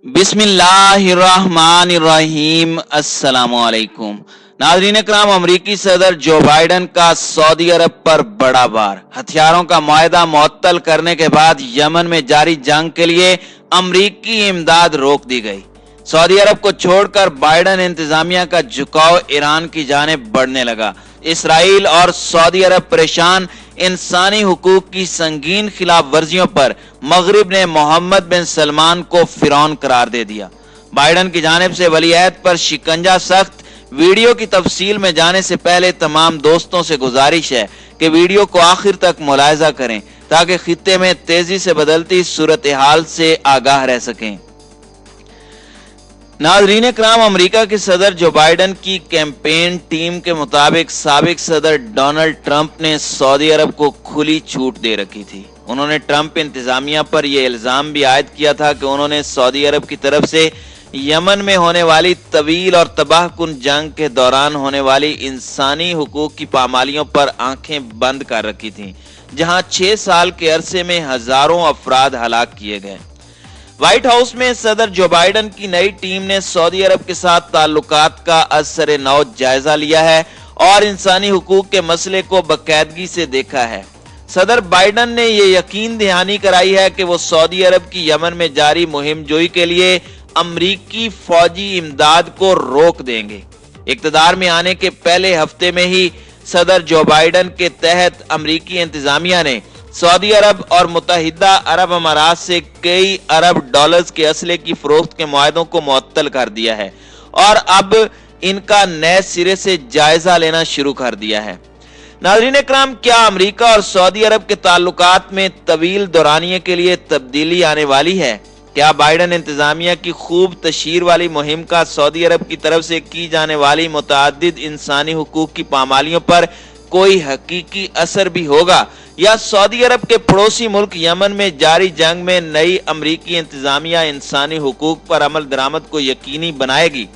बिस्मिल्लाहिर्रहमानिर्रहीम। अस्सलाम वालेकुम नाज़रीन इकराम, अमरीकी सदर जो बाइडन का सऊदी अरब पर बड़ा वार। हथियारों का मुआहदा मुअत्तल करने के बाद यमन में जारी जंग के लिए अमरीकी इमदाद रोक दी गई। सऊदी अरब को छोड़कर बाइडन इंतजामिया का झुकाव ईरान की जानिब बढ़ने लगा। इसराइल और सऊदी अरब परेशान। इंसानी हुकूक की संगीन खिलाफ वर्जियों पर मगरिब ने मोहम्मद बिन सलमान को फिरौन करार दे दिया। बाइडन की जानिब से वलीअहद पर शिकंजा सख्त। वीडियो की तफसील में जाने से पहले तमाम दोस्तों से गुजारिश है कि वीडियो को आखिर तक मुलाहिजा करें ताकि खित्ते में तेजी से बदलती सूरत हाल से आगाह रह सकें। नाज़रीन इकराम, अमेरिका के सदर जो बाइडन की कैंपेन टीम के मुताबिक साबिक सदर डोनाल्ड ट्रंप ने सऊदी अरब को खुली छूट दे रखी थी। उन्होंने ट्रंप इंतजामिया पर यह इल्जाम भी आयद किया था कि उन्होंने सऊदी अरब की तरफ से यमन में होने वाली तवील और तबाहकुन जंग के दौरान होने वाली इंसानी हुकूक की पामालियों पर आंखें बंद कर रखी थीं, जहां 6 साल के अरसे में हजारों अफराद हलाक किए गए। व्हाइट हाउस में सदर जो बाइडन की नई टीम ने सऊदी अरब के साथ ताल्लुकात का असर नौ जायजा लिया है और इंसानी हुकूक के मसले को बाकायदगी से देखा है। सदर बाइडन ने यह यकीन दहानी कराई है कि वो सऊदी अरब की यमन में जारी मुहिम जोई के लिए अमरीकी फौजी इमदाद को रोक देंगे। इक्तदार में आने के पहले हफ्ते में ही सदर जो बाइडन के तहत अमरीकी इंतजामिया ने सऊदी अरब और मुत्तहिदा अरब अमारात से कई अरब डॉलर्स के असले की फरोख्त के मुआहदों को मुअत्तल कर दिया है और अब इनका नए सिरे से जायजा लेना शुरू कर दिया है। नाज़रीन इकराम, क्या अमेरिका और सऊदी अरब के ताल्लुकात में तवील दौरानिये के लिए तब्दीली आने वाली है? क्या बाइडन इंतजामिया की खूब तशहीर वाली मुहिम का सऊदी अरब की तरफ से की जाने वाली मुतअद्दिद इंसानी हुकूक की पामालियों पर कोई हकीकी असर भी होगा, या सऊदी अरब के पड़ोसी मुल्क यमन में जारी जंग में नई अमरीकी इंतजामिया इंसानी हुकूक पर अमल दरामद को यकीनी बनाएगी?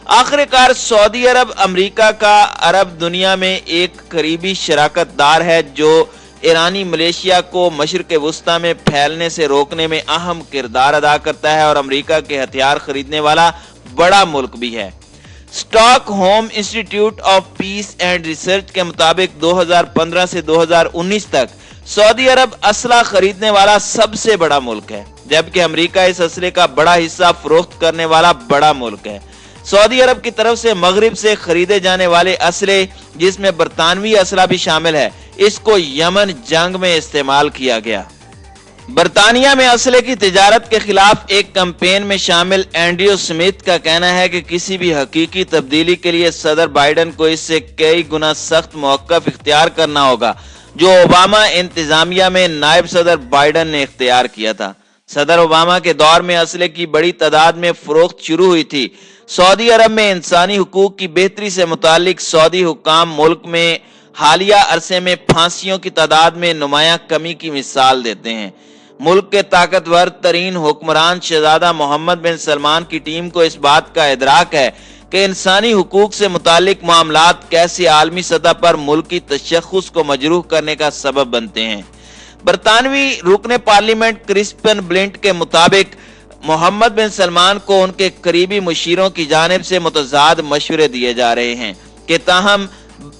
आखिरकार सऊदी अरब अमरीका का अरब दुनिया में एक करीबी शराकतदार है जो ईरानी मलेशिया को मशरिक़ वुस्ता में फैलने से रोकने में अहम किरदार अदा करता है और अमरीका के हथियार खरीदने वाला बड़ा मुल्क भी है। Stockholm institute of peace and research के मुताबिक 2015 से 2019 तक सऊदी अरब असला खरीदने वाला सबसे बड़ा मुल्क है, जबकि अमेरिका इस असले का बड़ा हिस्सा फरोख्त करने वाला बड़ा मुल्क है। सऊदी अरब की तरफ से मगरिब से खरीदे जाने वाले असले, जिसमें बरतानवी असला भी शामिल है, इसको यमन जंग में इस्तेमाल किया गया। बरतानिया में असले की तिजारत के खिलाफ एक कैंपेन में शामिल एंड्रयू स्मिथ का कहना है कि किसी भी हकीकी तब्दीली के लिए सदर बाइडन को इससे कई गुना सख्त मौक़िफ़ इख्तियार करना होगा, जो ओबामा इंतजामिया में नायब सदर बाइडन ने इख्तियार किया था। सदर ओबामा के दौर में असले की बड़ी तादाद में फरोख्त शुरू हुई थी। सऊदी अरब में इंसानी हुकूक की बेहतरी से मुतालिक सऊदी हुक्काम मुल्क में हालिया अरसे में फांसियों की तादाद में नुमायां कमी की मिसाल देते हैं। मुल्क के ताकतवर तरीन हुक्मरान शहजादा मोहम्मद बिन सलमान की टीम को इस बात का इदराक है कि इंसानी हुकूक से मुतालिक मामलात कैसे आलमी सतह पर मुल्की तशख्खुस को मजरूह करने का सबब बनते हैं। बरतानवी रुकने पार्लियामेंट क्रिस्पियन ब्लिंट के मुताबिक मोहम्मद बिन सलमान को उनके करीबी मुशीरों की जानिब से मुतज़ाद मशवरे दिए जा रहे हैं कि ताहम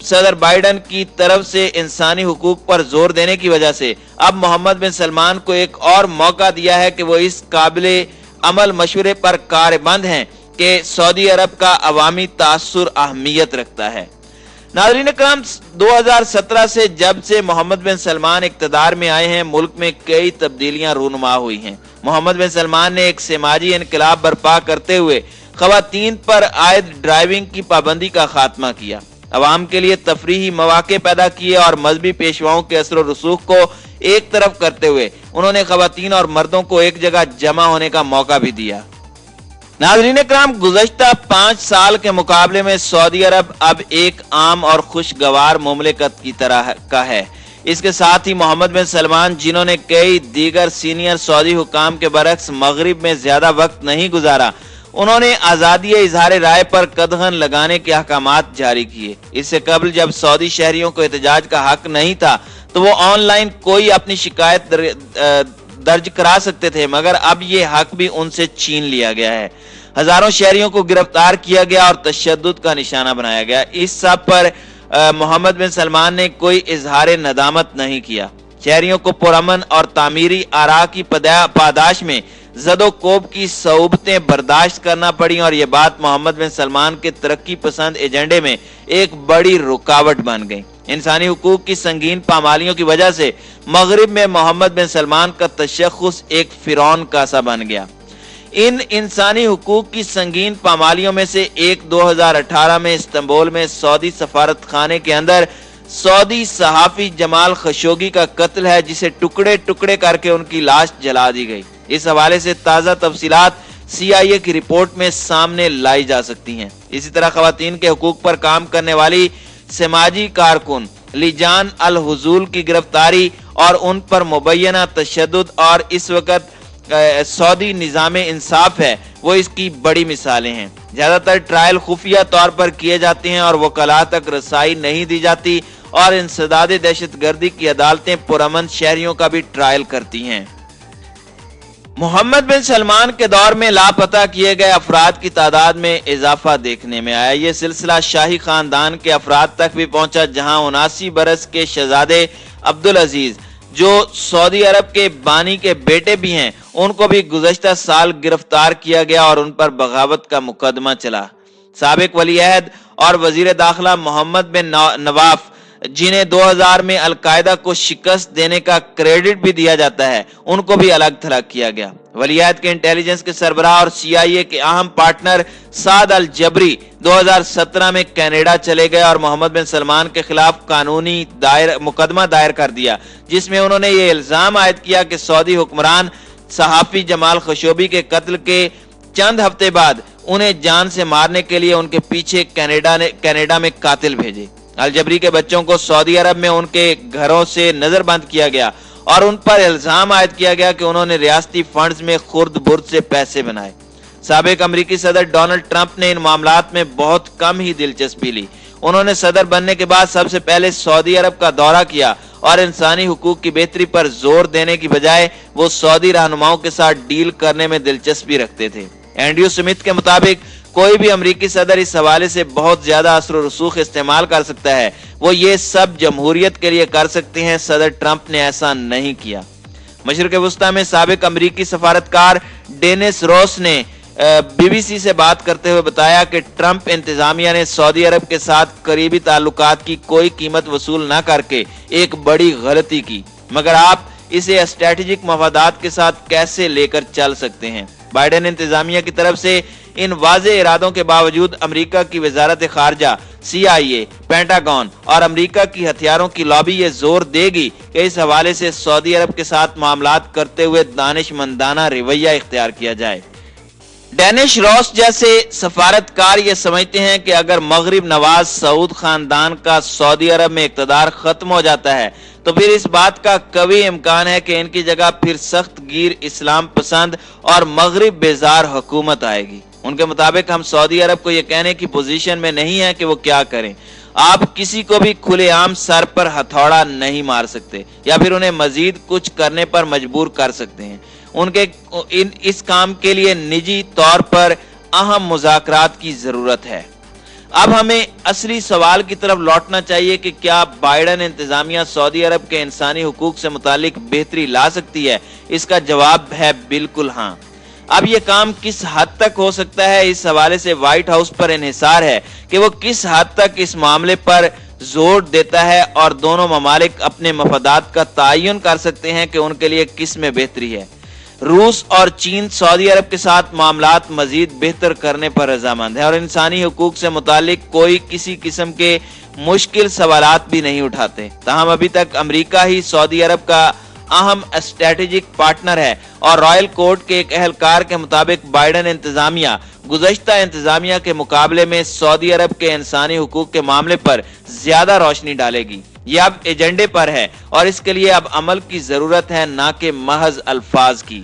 सदर बाइडन की तरफ से इंसानी हुकूक पर जोर देने की वजह से अब मोहम्मद बिन सलमान को एक और मौका दिया है कि वो इस काबिले अमल मशवरे पर कारबंद हैं कि सऊदी अरब का अवामी तासुर अहमियत रखता है। नाज़रीन इकराम, 2017 से जब से मोहम्मद बिन सलमान इक़्तिदार में आए हैं, मुल्क में कई तब्दीलियां रूनुमा हुई हैं। मोहम्मद बिन सलमान ने एक समाजी इनकलाब बर्पा करते हुए ख़वातीन पर आयद ड्राइविंग की पाबंदी का खात्मा किया, अवाम के लिए तफरीही मौके पैदा किए और मजहबी पेशवाओं के असर रसूख को एक तरफ करते हुए उन्होंने ख़वातीन और मर्दों को एक जगह जमा होने का मौका भी दिया। नाज़रीन इकराम, गुज़श्ता 5 साल के मुकाबले में सऊदी अरब अब एक आम और खुशगवार मुमलिकत की तरह का है। इसके साथ ही मोहम्मद बिन सलमान, जिन्होंने कई दीगर सीनियर सऊदी हुकाम के बरक्स मगरिब में ज्यादा वक्त नहीं गुजारा, उन्होंने आज़ादी इजहार राय पर कदगन लगाने के अहकामात जारी किए। इससे कबल जब सऊदी शहरियों को एहतजाज का हक नहीं था तो वो ऑनलाइन कोई अपनी शिकायत दर्ज करा सकते थे, मगर अब ये हक भी उनसे छीन लिया गया है। हजारों शहरियों को गिरफ्तार किया गया और तशद्दुद का निशाना बनाया गया। इस सब पर मोहम्मद बिन सलमान ने कोई इजहार नदामत नहीं किया। शहरियों को पुरअमन और तामीरी आरा की पादाश में ज़दो-कोब की सऊबतें बर्दाश्त करना पड़ी और ये बात मोहम्मद बिन सलमान के तरक्की पसंद एजेंडे में एक बड़ी रुकावट बन गई। इंसानी हुकूक की संगीन पामालियों की वजह से मगरिब में मोहम्मद बिन सलमान का तशख्खुस एक फिरौन का सा बन गया। इन इंसानी हुकूक की संगीन पामालियों में से एक 2018 में इस्तांबुल में सऊदी सफारत खाने के अंदर सऊदी सहाफी जमाल खशोगी का कत्ल है, जिसे टुकड़े टुकड़े करके उनकी लाश जला दी गई। इस हवाले से ताज़ा तफसीलात CIA की रिपोर्ट में सामने लाई जा सकती हैं। इसी तरह खवातीन के हुकूक पर काम करने वाली समाजी कारकुन लिजान अल हुजूल की गिरफ्तारी और उन पर मुबैना तशद्दुद और इस वक्त सऊदी निज़ाम इंसाफ है, वो इसकी बड़ी मिसालें हैं। ज्यादातर ट्रायल खुफिया तौर पर किए जाते हैं और वकला तक रसाई नहीं दी जाती और इंसदाद दहशतगर्दी की अदालतें पुरअमन शहरियों का भी ट्रायल करती हैं। मोहम्मद बिन सलमान के दौर में लापता किए गए अफराद की तादाद में इजाफा देखने में आया। ये सिलसिला शाही खानदान के अफराद तक भी पहुंचा, जहां 79 बरस के शहजादे अब्दुल अजीज, जो सऊदी अरब के बानी के बेटे भी हैं, उनको भी गुज़श्ता साल गिरफ्तार किया गया और उन पर बगावत का मुकदमा चला। साबिक वली-ए-अहद और वजीर दाखिला मोहम्मद बिन नवाफ, जिन्हें 2000 में अलकायदा को शिकस्त देने का क्रेडिट भी दिया जाता है, उनको भी अलग थलग किया गया। वली-ए-अहद के इंटेलिजेंस के सरबराह और CIA के अहम पार्टनर साद अल जबरी 2017 में कनाडा चले गए और मोहम्मद बिन सलमान के खिलाफ कानूनी मुकदमा दायर कर दिया, जिसमें उन्होंने ये इल्जाम आयद किया कि सऊदी हुक्मरान सहाफी जमाल खशोगी के कत्ल के चंद हफ्ते बाद उन्हें जान से मारने के लिए उनके पीछे कनाडा में कातिल भेजे। अल जबरी के बच्चों को सऊदी अरब में उनके घरों से नजरबंद किया गया और उन पर इल्जाम आयद किया गया कि उन्होंने रियासती फंड्स में खुर्द बुर्द से पैसे बनाए। साबिक अमरीकी सदर डोनाल्ड ट्रंप ने इन मामलात में बहुत कम ही दिलचस्पी ली। उन्होंने सदर बनने के बाद सबसे पहले सऊदी अरब का दौरा किया और इंसानी हुकूक की बेहतरी पर जोर देने की बजाय वो सऊदी रहनुमाओं के साथ डील करने में दिलचस्पी रखते थे। एंड्रयू स्मिथ के मुताबिक कोई भी अमरीकी सदर इस हवाले से बहुत ज्यादा असर और रसूख इस्तेमाल कर सकता है, वो ये सब जमहूरियत के लिए कर सकते हैं। सदर ट्रंप ने ऐसा नहीं किया। मशरिक वस्ता में साबिक अमरीकी सफारतकार डेनिस रॉस ने BBC से बात करते हुए बताया कि ट्रंप इंतजामिया ने सऊदी अरब के साथ करीबी ताल्लुकात की कोई कीमत वसूल न करके एक बड़ी गलती की, मगर आप इसे स्ट्रेटेजिक मफादात के साथ कैसे लेकर चल सकते हैं। बाइडेन इंतजामिया की तरफ से इन वाज़े इरादों के बावजूद अमेरिका की वजारत खारजा, CIA, पेंटागन और अमेरिका की हथियारों की लॉबी ये जोर देगी कि इस हवाले से सऊदी अरब के साथ मामलात करते हुए दानिशमंदाना रवैया इख्तियार किया जाए। डेनिस रॉस जैसे सफारतकार ये समझते हैं कि अगर मगरिब नवाज सऊद खानदान का सऊदी अरब में इक़्तिदार खत्म हो जाता है तो फिर इस बात का कभी इम्कान है कि इनकी जगह फिर सख्त गिर इस्लाम पसंद और मगरिब बेजार हुकूमत आएगी। उनके मुताबिक हम सऊदी अरब को यह कहने की पोजीशन में नहीं है कि वो क्या करें। आप किसी को भी खुलेआम सर पर हथौड़ा नहीं मार सकते या फिर उन्हें मजीद कुछ करने पर मजबूर कर सकते हैं। उनके इस काम के लिए निजी तौर पर अहम मुज़ाकरात की जरूरत है। अब हमें असली सवाल की तरफ लौटना चाहिए कि क्या बाइडेन इंतजामिया सऊदी अरब के इंसानी हुकूक से मुतालिक बेहतरी ला सकती है? इसका जवाब है बिल्कुल हाँ। अब यह काम किस हद तक हो सकता है, इस हवाले से व्हाइट हाउस पर इन्हिसार है कि वो किस हद तक इस मामले पर जोर देता है और दोनों ममालिक अपने मफादात का तयन कर सकते हैं कि उनके लिए किस में बेहतरी है। रूस और चीन सऊदी अरब के साथ मामलात मजीद बेहतर करने पर रजामंद है और इंसानी हुकूक से मुतालिक कोई किसी किस्म के मुश्किल सवालात भी नहीं उठाते। ताहम अभी तक अमेरिका ही सऊदी अरब का अहम स्ट्रेटेजिक पार्टनर है और रॉयल कोर्ट के एक अहलकार के मुताबिक बाइडेन इंतजामिया गुज़श्ता इंतजामिया के मुकाबले में सऊदी अरब के इंसानी हुकूक के मामले पर ज्यादा रोशनी डालेगी। ये अब एजेंडे पर है और इसके लिए अब अमल की जरूरत है, ना कि महज अल्फाज की।